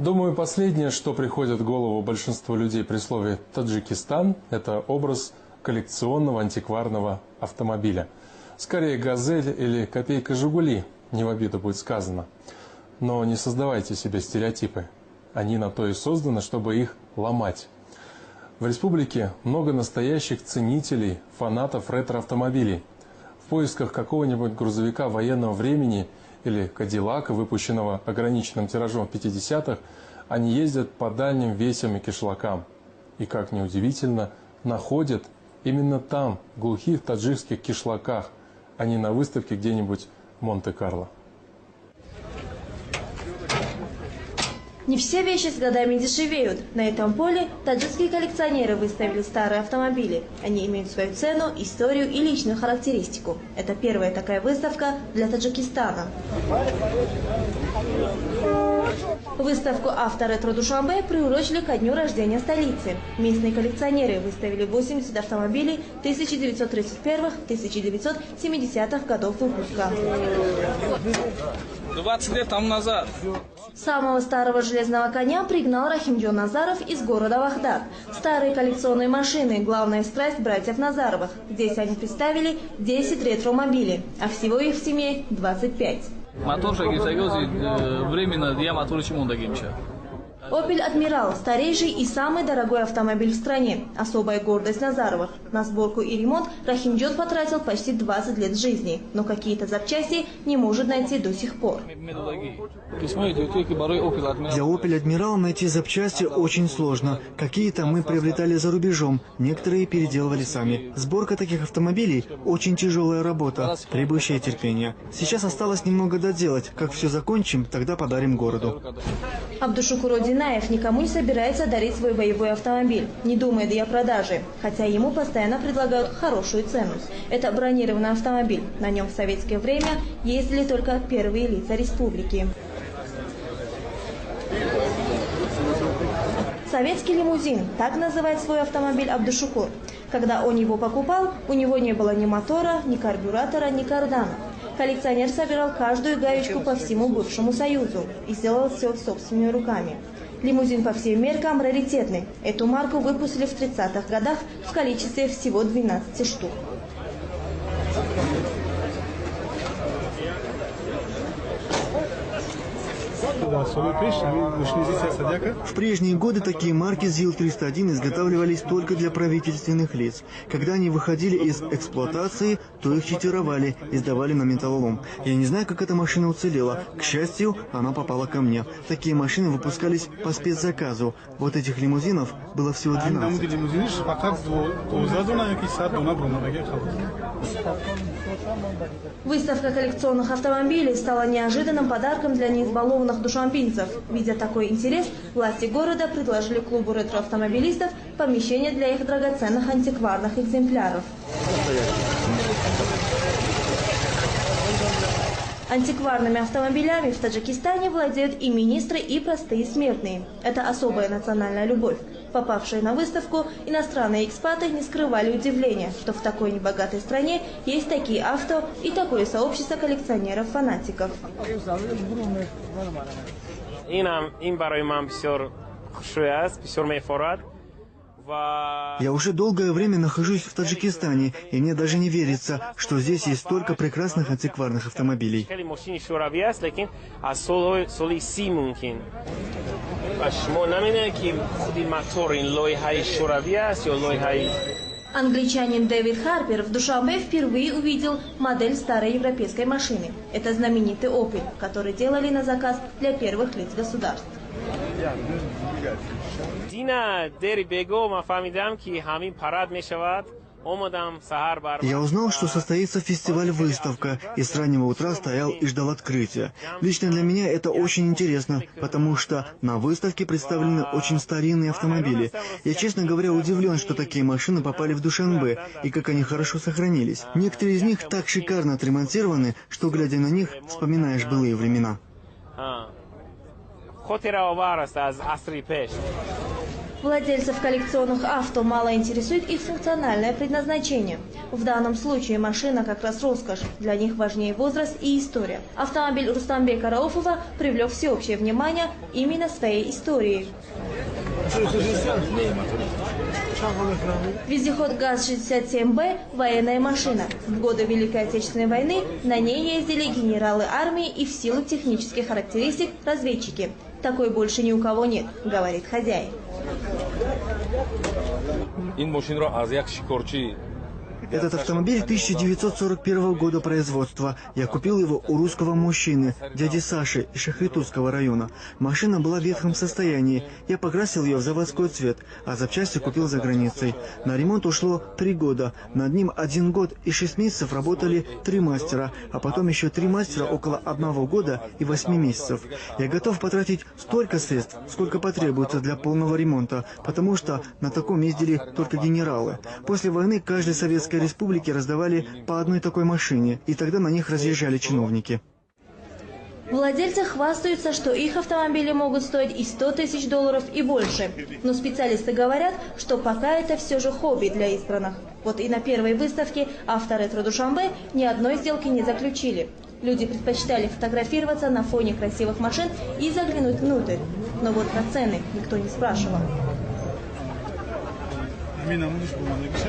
Думаю, последнее, что приходит в голову большинству людей при слове «Таджикистан», это образ коллекционного антикварного автомобиля. Скорее «Газель» или «Копейка Жигули», не в обиду будет сказано. Но не создавайте себе стереотипы. Они на то и созданы, чтобы их ломать. В республике много настоящих ценителей, фанатов ретро-автомобилей. В поисках какого-нибудь грузовика военного времени или Кадиллака, выпущенного ограниченным тиражом в 50-х, они ездят по дальним весям и кишлакам. И, как ни удивительно, находят именно там, в глухих таджикских кишлаках, а не на выставке где-нибудь в Монте-Карло. Не все вещи с годами дешевеют. На этом поле таджикские коллекционеры выставили старые автомобили. Они имеют свою цену, историю и личную характеристику. Это первая такая выставка для Таджикистана. Выставку «Авторетро Душанбе» приурочили ко дню рождения столицы. Местные коллекционеры выставили 80 автомобилей 1931-1970-х годов выпуска. 20 лет тому назад. Самого старого железного коня пригнал Рахимджон Назаров из города Вахдат. Старые коллекционные машины – главная страсть братьев Назаровых. Здесь они представили 10 ретромобилей, а всего их в семье 25. «Опель Адмирал» – старейший и самый дорогой автомобиль в стране. Особая гордость Назаровых. На сборку и ремонт Рахимджон потратил почти 20 лет жизни. Но какие-то запчасти не может найти до сих пор. Для «Опель Адмирал» найти запчасти очень сложно. Какие-то мы приобретали за рубежом, некоторые переделывали сами. Сборка таких автомобилей – очень тяжелая работа, требующая терпения. Сейчас осталось немного доделать. Как все закончим, тогда подарим городу. Абдушукур Одинаев никому не собирается дарить свой боевой автомобиль, не думает и о продаже, хотя ему постоянно предлагают хорошую цену. Это бронированный автомобиль. На нем в советское время ездили только первые лица республики. Советский лимузин – так называет свой автомобиль Абдушукур. Когда он его покупал, у него не было ни мотора, ни карбюратора, ни кардана. Коллекционер собирал каждую гаечку по всему бывшему Союзу и сделал все собственными руками. Лимузин по всем меркам раритетный. Эту марку выпустили в 30-х годах в количестве всего 12 штук. В прежние годы такие марки ЗИЛ-301 изготавливались только для правительственных лиц. Когда они выходили из эксплуатации, то их читировали и сдавали на металлолом. Я не знаю, как эта машина уцелела. К счастью, она попала ко мне. Такие машины выпускались по спецзаказу. Вот этих лимузинов было всего 12. Выставка коллекционных автомобилей стала неожиданным подарком для неизбалованных душанбинцев. Видя такой интерес, власти города предложили клубу ретроавтомобилистов помещение для их драгоценных антикварных экземпляров. Антикварными автомобилями в Таджикистане владеют и министры, и простые смертные. Это особая национальная любовь. Попавшие на выставку, иностранные экспаты не скрывали удивления, что в такой небогатой стране есть такие авто и такое сообщество коллекционеров-фанатиков. Я уже долгое время нахожусь в Таджикистане, и мне даже не верится, что здесь есть столько прекрасных антикварных автомобилей. Англичанин Дэвид Харпер в Душанбе впервые увидел модель старой европейской машины. Это знаменитый «Опель», который делали на заказ для первых лиц государств. Я узнал, что состоится фестиваль-выставка, и с раннего утра стоял и ждал открытия. Лично для меня это очень интересно, потому что на выставке представлены очень старинные автомобили. Я, честно говоря, удивлен, что такие машины попали в Душанбе, и как они хорошо сохранились. Некоторые из них так шикарно отремонтированы, что, глядя на них, вспоминаешь былые времена. Владельцев коллекционных авто мало интересует их функциональное предназначение. В данном случае машина как раз роскошь. Для них важнее возраст и история. Автомобиль Рустамбека Рауфова привлек всеобщее внимание именно своей историей. Вездеход ГАЗ-67Б – военная машина. В годы Великой Отечественной войны на ней ездили генералы армии и в силу технических характеристик разведчики. Такой больше ни у кого нет, говорит хозяин. Этот автомобиль 1941 года производства. Я купил его у русского мужчины, дяди Саши из Шахритутского района. Машина была в ветхом состоянии. Я покрасил ее в заводской цвет, а запчасти купил за границей. На ремонт ушло 3 года. Над ним 1 год и 6 месяцев работали 3 мастера, а потом еще 3 мастера около 1 года и 8 месяцев. Я готов потратить столько средств, сколько потребуется для полного ремонта, потому что на таком ездили только генералы. После войны каждой советской республики раздавали по одной такой машине, и тогда на них разъезжали чиновники. Владельцы хвастаются, что их автомобили могут стоить и $100 000 и больше. Но специалисты говорят, что пока это все же хобби для избранных. Вот и на первой выставке «Авторетро Душанбе» ни одной сделки не заключили. Люди предпочитали фотографироваться на фоне красивых машин и заглянуть внутрь. Но вот про цены никто не спрашивал.